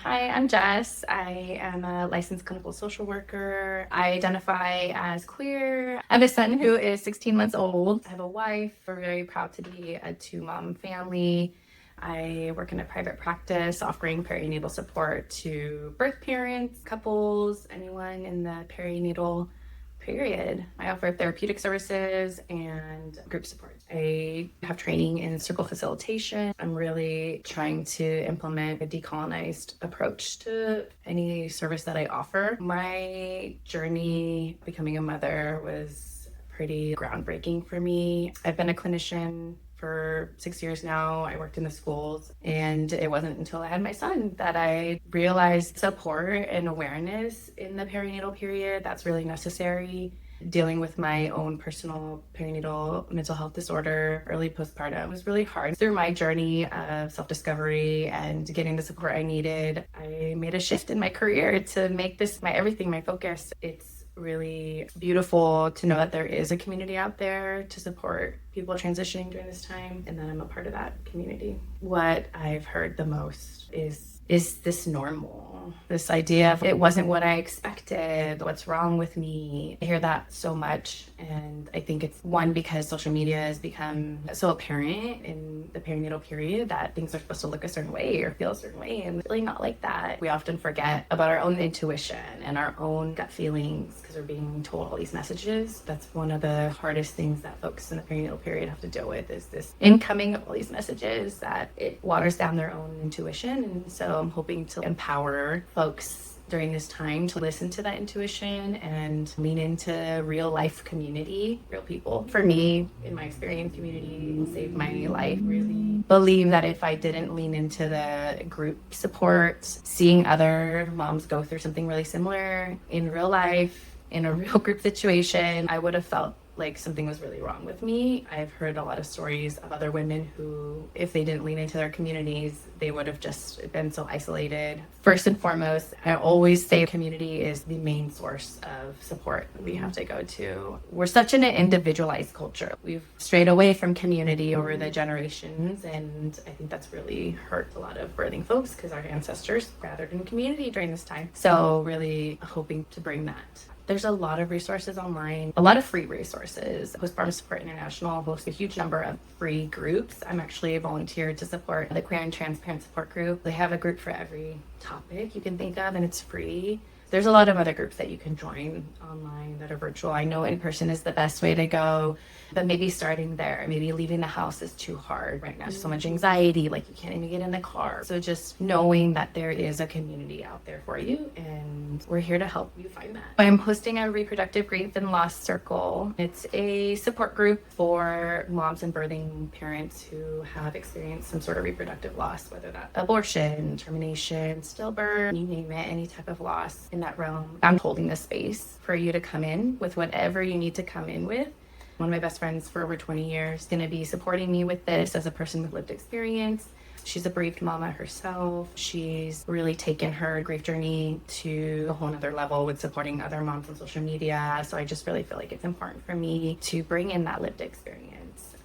Hi, I'm Jess. I am a licensed clinical social worker. I identify as queer. I have a son who is 16 months old. I have a wife. We're very proud to be a two-mom family. I work in a private practice offering perinatal support to birth parents, couples, anyone in the perinatal period. I offer therapeutic services and group support. I have training in circle facilitation. I'm really trying to implement a decolonized approach to any service that I offer. My journey becoming a mother was pretty groundbreaking for me. I've been a clinician for 6 years now. I worked in the schools, and it wasn't until I had my son that I realized support and awareness in the perinatal period that's really necessary. Dealing with my own personal perinatal mental health disorder, early postpartum, was really hard. Through my journey of self-discovery and getting the support I needed, I made a shift in my career to make this my everything, my focus. It's really beautiful to know that there is a community out there to support people transitioning during this time, and that I'm a part of that community. What I've heard the most is this normal? This idea of it wasn't what I expected, what's wrong with me? I hear that so much, and I think it's one because social media has become so apparent in the perinatal period that things are supposed to look a certain way or feel a certain way, and it's really not like that. We often forget about our own intuition and our own gut feelings because we're being told all these messages. That's one of the hardest things that folks in the perinatal period have to deal with, is this incoming of all these messages that it waters down their own intuition. And so I'm hoping to empower folks during this time to listen to that intuition and lean into real life community, real people. For me, in my experience, community saved my life. Really believe that if I didn't lean into the group support, seeing other moms go through something really similar in real life, in a real group situation, I would have felt like something was really wrong with me. I've heard a lot of stories of other women who, if they didn't lean into their communities, they would have just been so isolated. First and foremost, I always say community is the main source of support that we have to go to. We're such an individualized culture. We've strayed away from community over the generations, and I think that's really hurt a lot of birthing folks because our ancestors gathered in community during this time. So really hoping to bring that. There's a lot of resources online, a lot of free resources. Postpartum Support International hosts a huge number of free groups. I'm actually a volunteer to support the Queer and Trans Parent Support Group. They have a group for every topic you can think of, and it's free. There's a lot of other groups that you can join online that are virtual. I know in person is the best way to go, but maybe starting there, maybe leaving the house is too hard right now. There's so much anxiety, like you can't even get in the car. So just knowing that there is a community out there for you, and we're here to help you find that. I'm hosting a Reproductive Grief and Loss circle. It's a support group for moms and birthing parents who have experienced some sort of reproductive loss, whether that's abortion, termination, stillbirth, you name it, any type of loss in that realm. I'm holding the space for you to come in with whatever you need to come in with. One of my best friends for over 20 years is going to be supporting me with this as a person with lived experience. She's a bereaved mama herself. She's really taken her grief journey to a whole nother level with supporting other moms on social media. So I just really feel like it's important for me to bring in that lived experience.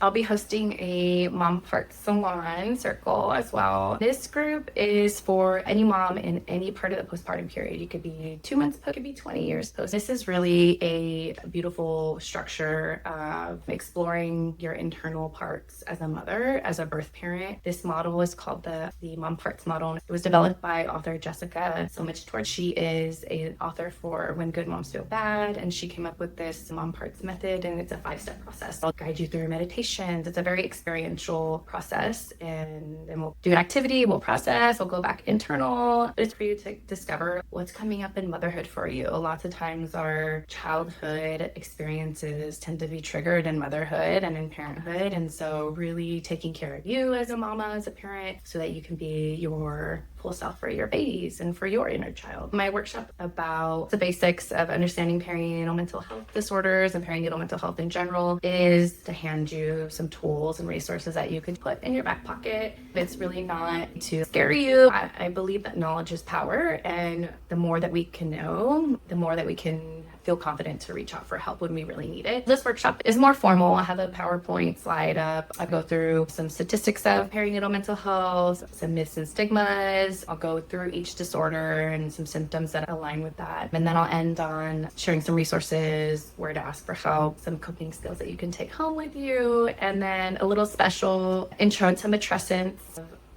I'll be hosting a Parts Salon circle as well. This group is for any mom in any part of the postpartum period. You could be 2 months post, could be 20 years post. This is really a beautiful structure of exploring your internal parts as a mother, as a birth parent. This model is called the Mom Parts model. It was developed by author Jessica so much towards. She is an author for When Good Moms Feel Bad, and she came up with this Mom Parts method, and it's a 5-step process. I'll guide you through meditation. It's a very experiential process, and then we'll do an activity, we'll process, we'll go back internal. It's for you to discover what's coming up in motherhood for you. Lots of times our childhood experiences tend to be triggered in motherhood and in parenthood, and so really taking care of you as a mama, as a parent, so that you can be your full self for your babies and for your inner child. My workshop about the basics of understanding perinatal mental health disorders and perinatal mental health in general is to hand you some tools and resources that you can put in your back pocket. It's really not to scare you. I believe that knowledge is power, and the more that we can know, the more that we can feel confident to reach out for help when we really need it. This workshop is more formal. I have a PowerPoint slide up. I go through some statistics of perinatal mental health, some myths and stigmas. I'll go through each disorder and some symptoms that align with that. And then I'll end on sharing some resources, where to ask for help, some coping skills that you can take home with you, and then a little special intro to matrescence,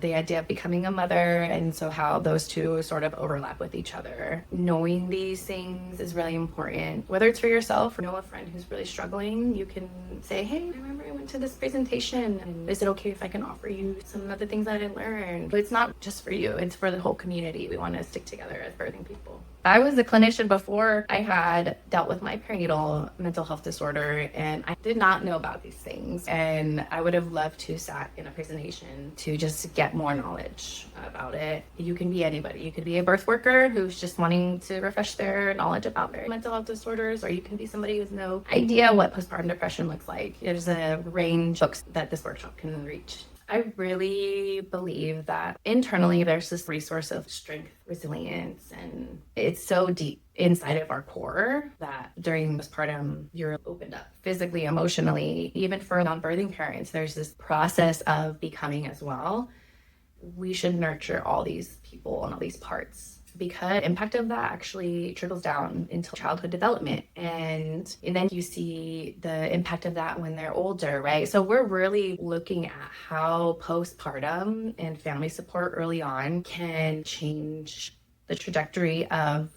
the idea of becoming a mother, and so how those two sort of overlap with each other. Knowing these things is really important, whether it's for yourself or know a friend who's really struggling. You can say, hey, I remember I went to this presentation, and is it okay if I can offer you some of the things that I learned? But it's not just for you, it's for the whole community. We want to stick together as birthing people. I was a clinician before I had dealt with my perinatal mental health disorder, and I did not know about these things. And I would have loved to sat in a presentation to just get more knowledge about it. You can be anybody. You could be a birth worker who's just wanting to refresh their knowledge about their mental health disorders, or you can be somebody who has no idea what postpartum depression looks like. There's a range of books that this workshop can reach. I really believe that internally there's this resource of strength, resilience, and it's so deep inside of our core that during postpartum you're opened up physically, emotionally. Even for non-birthing parents, there's this process of becoming as well. We should nurture all these people and all these parts, because the impact of that actually trickles down into childhood development. And then you see the impact of that when they're older, right? So we're really looking at how postpartum and family support early on can change the trajectory of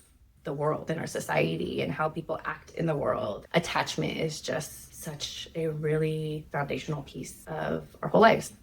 the world and our society and how people act in the world. Attachment is just such a really foundational piece of our whole lives.